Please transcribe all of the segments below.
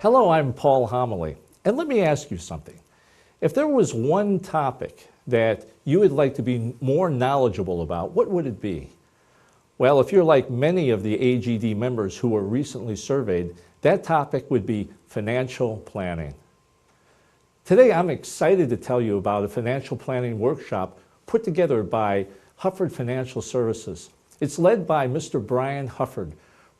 Hello, I'm Paul Homoly, and let me ask you something. If there was one topic that you would like to be more knowledgeable about, what would it be? Well, if you're like many of the AGD members who were recently surveyed, that topic would be financial planning. Today, I'm excited to tell you about a financial planning workshop put together by Hufford Financial Services. It's led by Mr. Brian Hufford.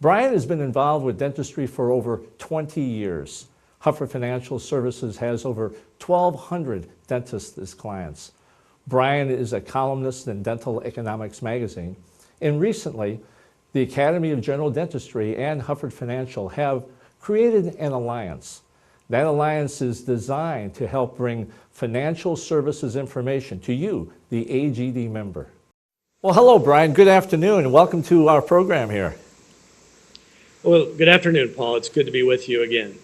Brian has been involved with dentistry for over 20 years. Hufford Financial Services has over 1,200 dentists as clients. Brian is a columnist in Dental Economics magazine. And recently, the Academy of General Dentistry and Hufford Financial have created an alliance. That alliance is designed to help bring financial services information to you, the AGD member. Well, hello, Brian. Good afternoon, and welcome to our program here. Well, good afternoon, Paul. It's good to be with you again.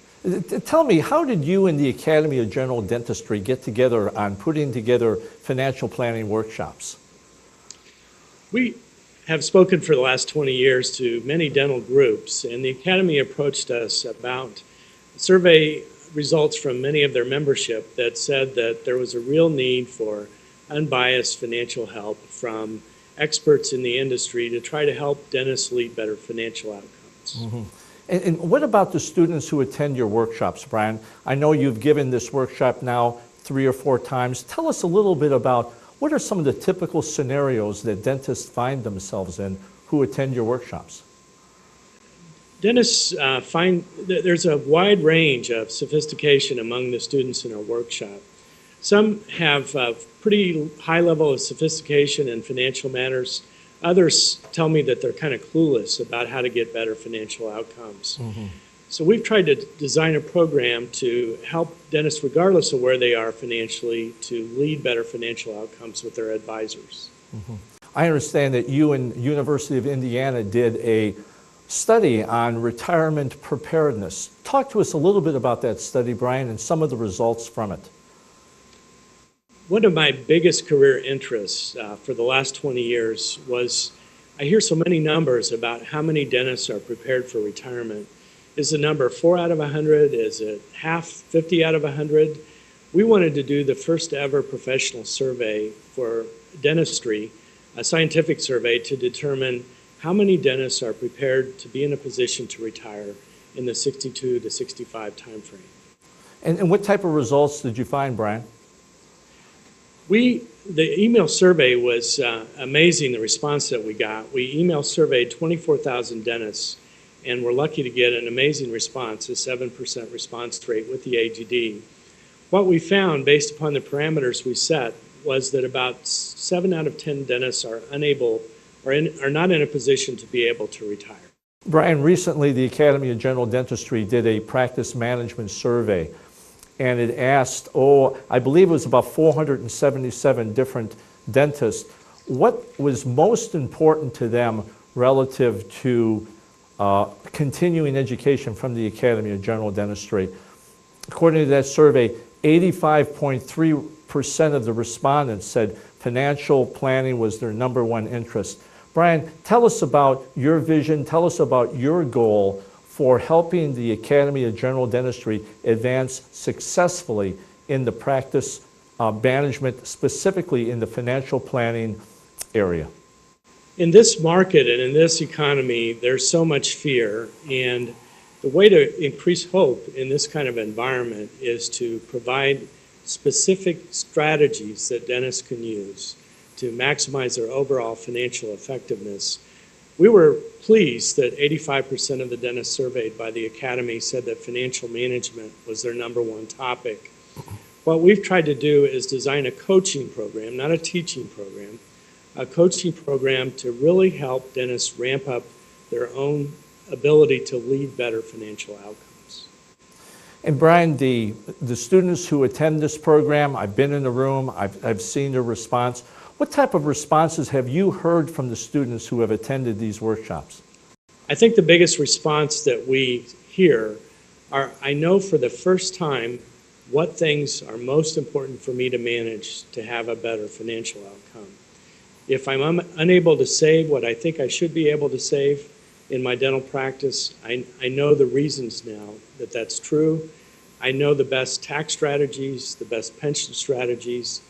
Tell me, how did you and the Academy of General Dentistry get together on putting together financial planning workshops? We have spoken for the last 20 years to many dental groups, and the Academy approached us about survey results from many of their membership that said that there was a real need for unbiased financial help from experts in the industry to try to help dentists lead better financial outcomes. Mm-hmm. And what about the students who attend your workshops, Brian? I know you've given this workshop now 3 or 4 times. Tell us a little bit about what are some of the typical scenarios that dentists find themselves in who attend your workshops? Dentists find that there's a wide range of sophistication among the students in our workshop. Some have a pretty high level of sophistication in financial matters. Others tell me that they're kind of clueless about how to get better financial outcomes. Mm-hmm. So we've tried to design a program to help dentists, regardless of where they are financially, to lead better financial outcomes with their advisors. Mm-hmm. I understand that you and University of Indiana did a study on retirement preparedness. Talk to us a little bit about that study, Brian, and some of the results from it. One of my biggest career interests for the last 20 years was, I hear so many numbers about how many dentists are prepared for retirement. Is the number 4 out of 100? Is it half, 50 out of 100? We wanted to do the first ever professional survey for dentistry, a scientific survey to determine how many dentists are prepared to be in a position to retire in the 62 to 65 timeframe. And what type of results did you find, Brian? The email survey was amazing, the response that we got. We email surveyed 24,000 dentists, and we're lucky to get an amazing response, a 7% response rate with the AGD. What we found, based upon the parameters we set, was that about 7 out of 10 dentists are unable or are not in a position to be able to retire. Brian, recently the Academy of General Dentistry did a practice management survey, and it asked, I believe it was about 477 different dentists, what was most important to them relative to continuing education from the Academy of General Dentistry. According to that survey, 85.3% of the respondents said financial planning was their #1 interest. Brian, tell us about your vision, tell us about your goal for helping the Academy of General Dentistry advance successfully in the practice management, specifically in the financial planning area. In this market and in this economy, there's so much fear, and the way to increase hope in this kind of environment is to provide specific strategies that dentists can use to maximize their overall financial effectiveness. We were pleased that 85% of the dentists surveyed by the Academy said that financial management was their #1 topic. What we've tried to do is design a coaching program, not a teaching program, a coaching program to really help dentists ramp up their own ability to lead better financial outcomes. And Brian, the students who attend this program, I've been in the room, I've seen their response. What type of responses have you heard from the students who have attended these workshops? I think the biggest response that we hear are, I know for the first time what things are most important for me to manage to have a better financial outcome. If I'm unable to save what I think I should be able to save, in my dental practice. I know the reasons now that that's true. I know the best tax strategies, the best pension strategies.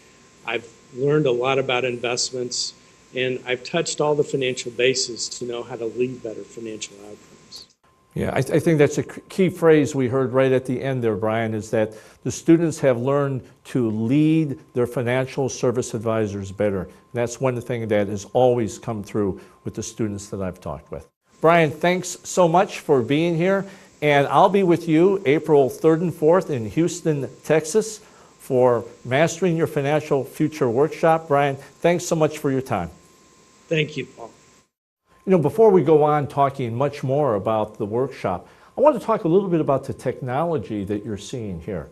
I've learned a lot about investments, and I've touched all the financial bases to know how to lead better financial outcomes. Yeah, I think that's a key phrase we heard right at the end there, Brian, is that the students have learned to lead their financial service advisors better. And that's one thing that has always come through with the students that I've talked with. Brian, thanks so much for being here. And I'll be with you April 3rd and 4th in Houston, Texas for Mastering Your Financial Future workshop. Brian, thanks so much for your time. Thank you, Paul. You know, before we go on talking much more about the workshop, I want to talk a little bit about the technology that you're seeing here.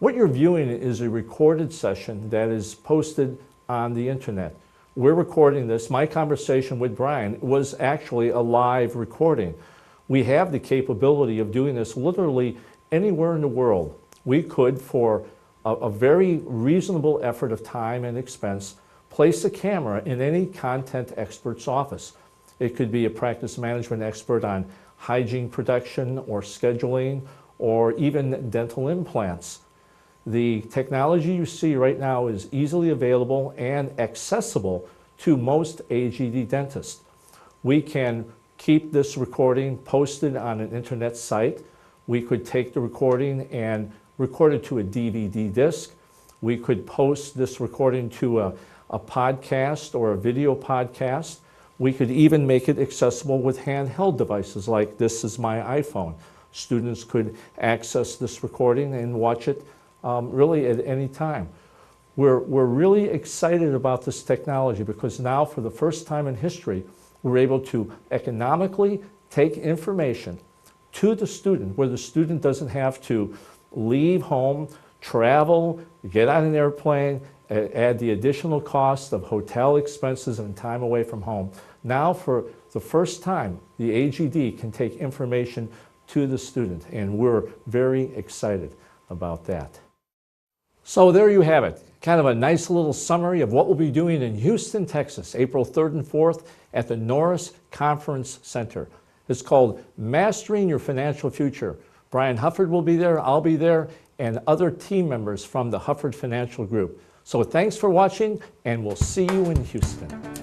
What you're viewing is a recorded session that is posted on the internet. We're recording this. My conversation with Brian was actually a live recording. We have the capability of doing this literally anywhere in the world. We could, for a very reasonable effort of time and expense, place a camera in any content expert's office. It could be a practice management expert on hygiene production or scheduling or even dental implants. The technology you see right now is easily available and accessible to most AGD dentists. We can keep this recording posted on an internet site. We could take the recording and record it to a DVD disc. We could post this recording to a podcast or a video podcast. We could even make it accessible with handheld devices like this is my iPhone. Students could access this recording and watch it really at any time. We're really excited about this technology because now for the first time in history, we're able to economically take information to the student where the student doesn't have to leave home, travel, get on an airplane, add the additional cost of hotel expenses and time away from home. Now, for the first time, the AGD can take information to the student, and we're very excited about that. So there you have it, kind of a nice little summary of what we'll be doing in Houston, Texas, April 3rd and 4th at the Norris Conference Center. It's called Mastering Your Financial Future. Brian Hufford will be there, I'll be there, and other team members from the Hufford Financial Group. So thanks for watching, and we'll see you in Houston.